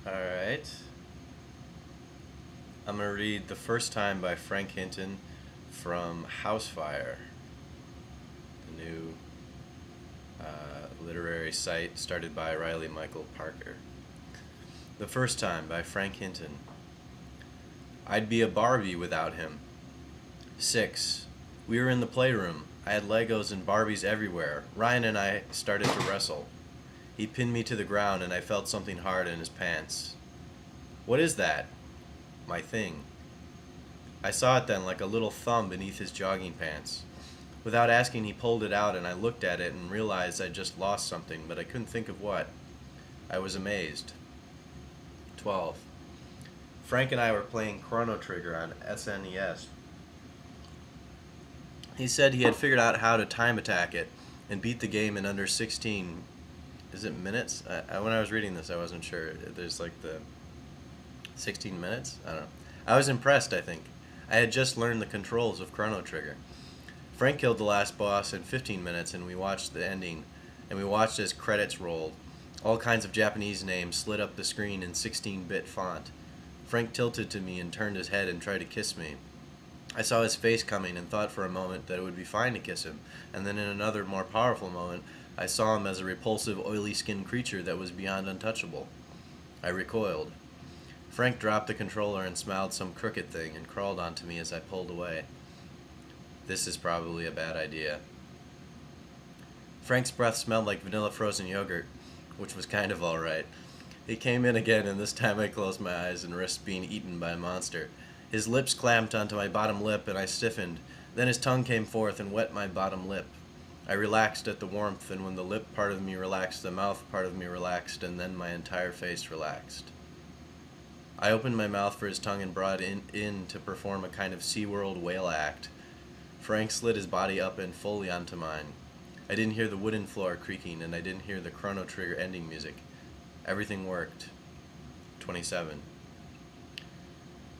Alright. I'm going to read The First Time by Frank Hinton from Housefire, the new literary site started by Riley Michael Parker. The First Time by Frank Hinton. I'd be a Barbie without him. 6. We were in the playroom. I had Legos and Barbies everywhere. Ryan and I started to wrestle. He pinned me to the ground and I felt something hard in his pants. What is that? My thing. I saw it then like a little thumb beneath his jogging pants. Without asking, he pulled it out and I looked at it and realized I'd just lost something, but I couldn't think of what. I was amazed. 12. Frank and I were playing Chrono Trigger on SNES. He said he had figured out how to time attack it and beat the game in under 16. Is it minutes? When I was reading this, I wasn't sure. There's like the 16 minutes? I don't know. I was impressed, I think. I had just learned the controls of Chrono Trigger. Frank killed the last boss in 15 minutes and we watched the ending, and we watched as credits rolled. All kinds of Japanese names slid up the screen in 16-bit font. Frank tilted to me and turned his head and tried to kiss me. I saw his face coming and thought for a moment that it would be fine to kiss him, and then in another more powerful moment, I saw him as a repulsive, oily-skinned creature that was beyond untouchable. I recoiled. Frank dropped the controller and smiled some crooked thing and crawled onto me as I pulled away. This is probably a bad idea. Frank's breath smelled like vanilla frozen yogurt, which was kind of alright. He came in again, and this time I closed my eyes and risked being eaten by a monster. His lips clamped onto my bottom lip and I stiffened. Then his tongue came forth and wet my bottom lip. I relaxed at the warmth, and when the lip part of me relaxed, the mouth part of me relaxed, and then my entire face relaxed. I opened my mouth for his tongue and brought it in to perform a kind of SeaWorld whale act. Frank slid his body up and fully onto mine. I didn't hear the wooden floor creaking, and I didn't hear the Chrono Trigger ending music. Everything worked. 27.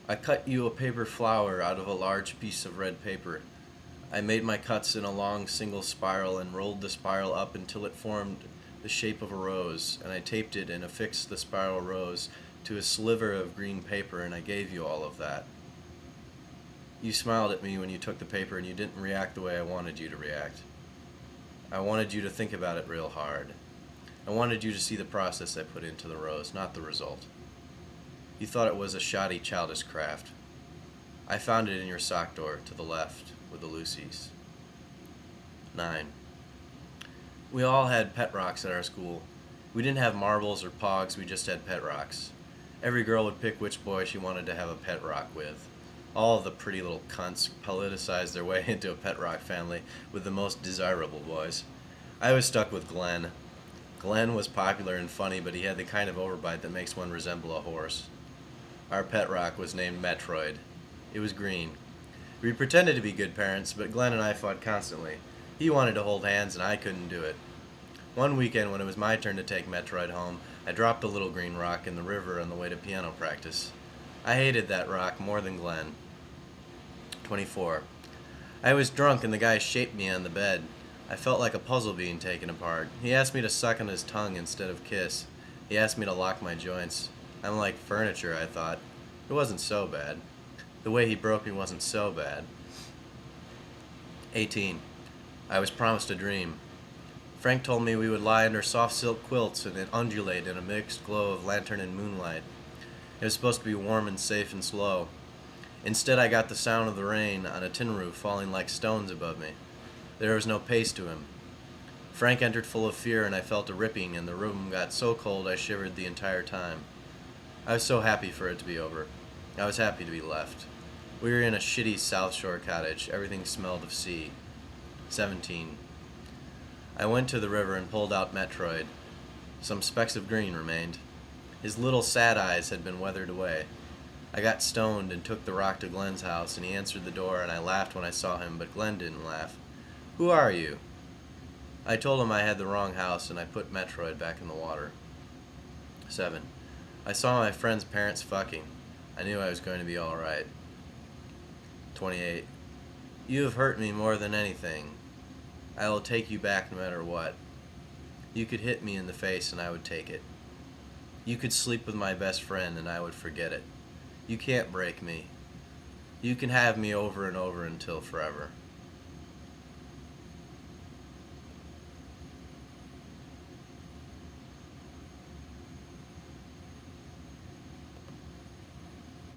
I cut you a paper flower out of a large piece of red paper. I made my cuts in a long single spiral and rolled the spiral up until it formed the shape of a rose, and I taped it and affixed the spiral rose to a sliver of green paper, and I gave you all of that. You smiled at me when you took the paper, and you didn't react the way I wanted you to react. I wanted you to think about it real hard. I wanted you to see the process I put into the rose, not the result. You thought it was a shoddy, childish craft. I found it in your sock drawer to the left with the Lucy's. 9. We all had pet rocks at our school. We didn't have marbles or pogs, we just had pet rocks. Every girl would pick which boy she wanted to have a pet rock with. All of the pretty little cunts politicized their way into a pet rock family with the most desirable boys. I was stuck with Glenn. Glenn was popular and funny, but he had the kind of overbite that makes one resemble a horse. Our pet rock was named Metroid. It was green. We pretended to be good parents, but Glenn and I fought constantly. He wanted to hold hands and I couldn't do it. One weekend when it was my turn to take Metroid home, I dropped the little green rock in the river on the way to piano practice. I hated that rock more than Glenn. 24. I was drunk and the guy shaped me on the bed. I felt like a puzzle being taken apart. He asked me to suck on his tongue instead of kiss. He asked me to lock my joints. I'm like furniture, I thought. It wasn't so bad. The way he broke me wasn't so bad. 18. I was promised a dream. Frank told me we would lie under soft silk quilts and undulate in a mixed glow of lantern and moonlight. It was supposed to be warm and safe and slow. Instead, I got the sound of the rain on a tin roof falling like stones above me. There was no pace to him. Frank entered full of fear, and I felt a ripping, and the room got so cold I shivered the entire time. I was so happy for it to be over. I was happy to be left. We were in a shitty South Shore cottage. Everything smelled of sea. 17. I went to the river and pulled out Metroid. Some specks of green remained. His little sad eyes had been weathered away. I got stoned and took the rock to Glenn's house, and he answered the door, and I laughed when I saw him, but Glenn didn't laugh. Who are you? I told him I had the wrong house, and I put Metroid back in the water. 7. I saw my friend's parents fucking. I knew I was going to be alright. 28. You have hurt me more than anything. I will take you back no matter what. You could hit me in the face and I would take it. You could sleep with my best friend and I would forget it. You can't break me. You can have me over and over until forever.